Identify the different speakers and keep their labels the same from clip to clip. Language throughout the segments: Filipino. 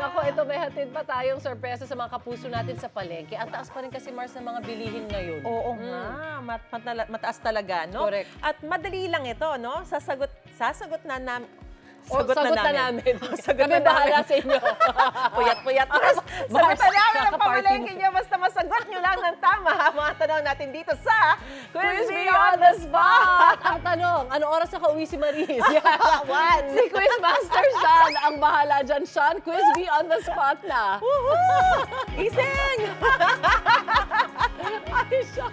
Speaker 1: Nako, ito may hatid pa tayong sorpresa sa mga kapuso natin sa palengke. Ang taas pa rin kasi, Mars, ng mga bilihin ngayon.
Speaker 2: Oo nga, mataas talaga, no?
Speaker 1: Correct.
Speaker 2: At madali lang ito, no? Sasagot na namin.
Speaker 1: Sagot na namin.
Speaker 2: Sagot
Speaker 1: Kami
Speaker 2: na
Speaker 1: bahala
Speaker 2: namin.
Speaker 1: sa inyo.
Speaker 2: Puyat-puyat. Sagutan namin ang pamalengke niyo. Basta masagot niyo lang ng tama mga tanong natin dito sa
Speaker 1: Quiz Me on the Spot! Ang tanong, ano oras nakauwi si Maris?
Speaker 2: One.
Speaker 1: Si Quizmaster Sean ang bahala dyan. Sean, Quiz Me on the Spot na.
Speaker 2: Woohoo! Gising!
Speaker 1: Ay, Sean!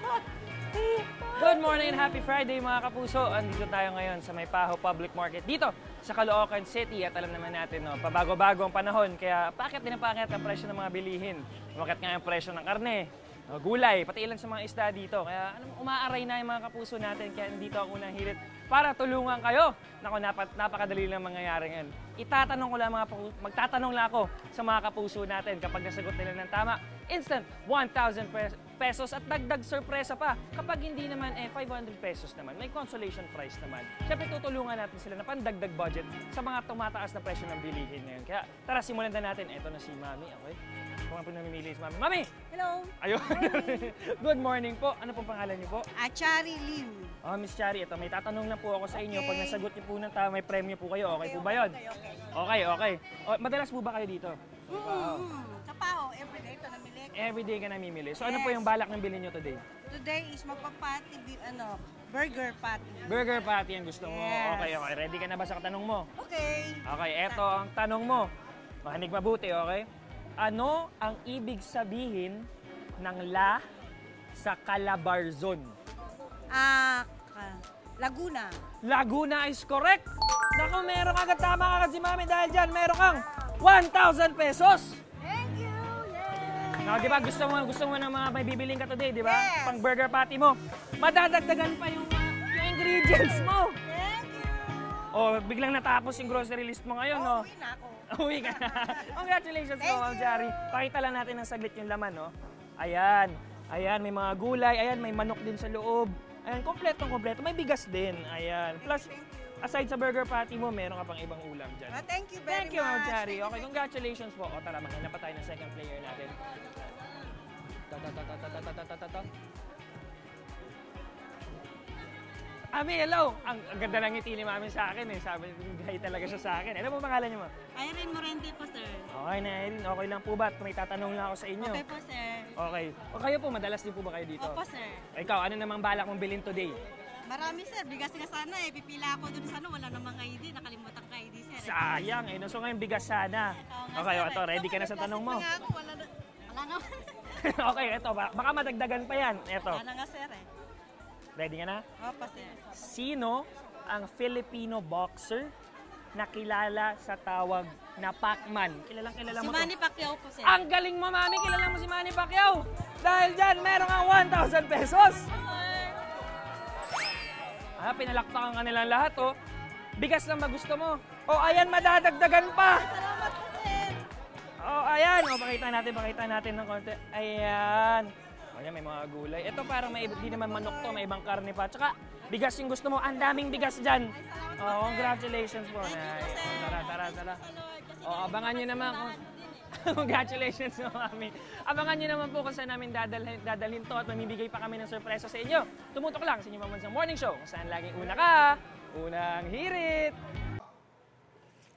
Speaker 3: Good morning and happy Friday mga kapuso. Andito tayo ngayon sa Maypaho Public Market dito sa Caloocan City at alam naman natin, no, pabago-bago ang panahon kaya pakit din ang pakit ang presyo ng mga bilihin. Umakit nga ang presyo ng karne, gulay, pati ilan sa mga isda dito. Kaya umaaray na yung mga kapuso natin kaya nandito ang unang hirit para tulungan kayo. Naku, napakadali lang mangyayari ngayon. Itatanong ko lang magtatanong lang ako sa mga kapuso natin kapag nasagot nila ng tama. Instant 1,000 pesos at dagdag sorpresa pa. Kapag hindi naman, 500 pesos naman. May consolation prize naman. Siyempre, tutulungan natin sila na pandagdag budget sa mga tumataas na presyo ng bilihin ngayon. Kaya tara, simulan na natin. Ito na si Mami. Okay? Kung ano namimili si Mami. Mami!
Speaker 4: Hello.
Speaker 3: Ayun. Good morning po. Ano pong pangalan niyo po?
Speaker 4: Achari Lim.
Speaker 3: Miss Chari, ito may tatanong lang po ako sa inyo.
Speaker 4: Okay.
Speaker 3: Pag nasagot niyo po ng tama, may premyo po kayo. Okay po ba yun?
Speaker 4: Okay.
Speaker 3: Okay. Madalas po ba kayo dito?
Speaker 4: Kapao, everyday ito namili.
Speaker 3: Everyday ka namimili. So ano
Speaker 4: Yes.
Speaker 3: po yung balak ng bilhin nyo today?
Speaker 4: Today is magpapati, burger patty.
Speaker 3: Burger patty ang gusto mo.
Speaker 4: Yes.
Speaker 3: Okay. Ready ka na ba sa katanong mo?
Speaker 4: Okay.
Speaker 3: Okay, eto ang tanong mo. Makinig mabuti, okay? Ano ang ibig sabihin ng la sa Calabarzon?
Speaker 4: Laguna.
Speaker 3: Laguna is correct! Naku, meron agad tama agad si Mami dahil dyan meron kang 1,000 pesos!
Speaker 4: Thank you. Yay.
Speaker 3: No, di ba gusto mo ng mga may bibiling ka today, di ba?
Speaker 4: Yes.
Speaker 3: Pang burger patty mo. Madadagdagan pa yung ingredients mo.
Speaker 4: Thank you.
Speaker 3: Oh, biglang natapos yung grocery list mo ngayon, no?
Speaker 4: Uwi na ako.
Speaker 3: Uwi ka na. Congratulations po,
Speaker 4: Thank
Speaker 3: Ma'am
Speaker 4: you.
Speaker 3: Jari. Pakita lang natin ng saglit yung laman, no? Ayan. Ayan, may mga gulay. Ayan, may manok din sa loob. Ayan, kompletong-kompleto. May bigas din. Ayan. Plus, aside sa burger patty mo, meron ka pang ibang ulam dyan.
Speaker 4: Thank you very
Speaker 3: Thank you, Ma'am
Speaker 4: much.
Speaker 3: Jari.
Speaker 4: Thank you,
Speaker 3: Okay, congratulations po. O, tara, maghanap pa tayo ng second player natin. Ami, hello! Ang ganda ng ngiti ni Mami sa akin eh. Sabi, gahay talaga siya sa akin. Ano po pangalan niyo, Ma?
Speaker 4: Irene Morente po, sir.
Speaker 3: Okay na, Erin. Okay lang po ba? May tatanong lang ako sa inyo.
Speaker 4: Okay po, sir.
Speaker 3: Okay. O kayo po, madalas din po ba kayo dito?
Speaker 4: Opo, sir.
Speaker 3: Ikaw, ano namang balak mong bilhin today?
Speaker 4: Marami, sir. Bigas nga sana eh. Pipila ako dun sa wala namang ID. Nakalimutan ka ID, sir.
Speaker 3: Sayang eh. So ngayon, bigas sana.
Speaker 4: Oo nga,
Speaker 3: Okay,
Speaker 4: sir.
Speaker 3: ito. Ready ka na sa tanong mo?
Speaker 4: Wala ako. Wala naman.
Speaker 3: Okay, ito. Baka madagdagan pa yan. Ito.
Speaker 4: Wala nga, sir eh.
Speaker 3: Ready ka na?
Speaker 4: Opo, sir.
Speaker 3: Sino ang Filipino boxer na kilala sa tawag na Pacman? Kilala
Speaker 4: Si
Speaker 3: mo
Speaker 4: Manny
Speaker 3: to?
Speaker 4: Pacquiao po, sir.
Speaker 3: Ang galing mo, Mami! Kilala mo si Manny Pacquiao! Dahil dyan, meron kang 1,000 pesos! Pinalakpakan ka nilang lahat, oh. Bigas lang ba gusto mo? Oh, ayan, madadagdagan pa!
Speaker 4: Salamat po, sir.
Speaker 3: Oh, ayan! Oh, pakita natin ng konti. Ayan. Ayan, may mga gulay. Ito parang di naman manok to, may ibang karne pa. Tsaka, bigas yung gusto mo. Ang daming bigas dyan. Oh, congratulations po.
Speaker 4: Thank you po, sir.
Speaker 3: Tara. Oh, abangan nyo naman. Congratulations po, Mami. Abangan nyo naman po kung saan namin dadalhin to at mamibigay pa kami ng sorpresa sa inyo. Tumutok lang sa inyong Pambansang Morning Show. Kung saan laging una ka, unang hirit.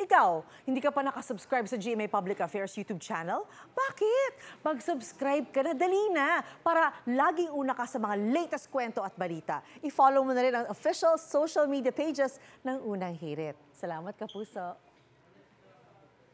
Speaker 5: Ikaw, hindi ka pa nakasubscribe sa GMA Public Affairs YouTube channel? Bakit? Mag-subscribe ka na, dali na, para laging una ka sa mga latest kwento at balita. I-follow mo na rin ang official social media pages ng Unang Hirit. Salamat, Kapuso.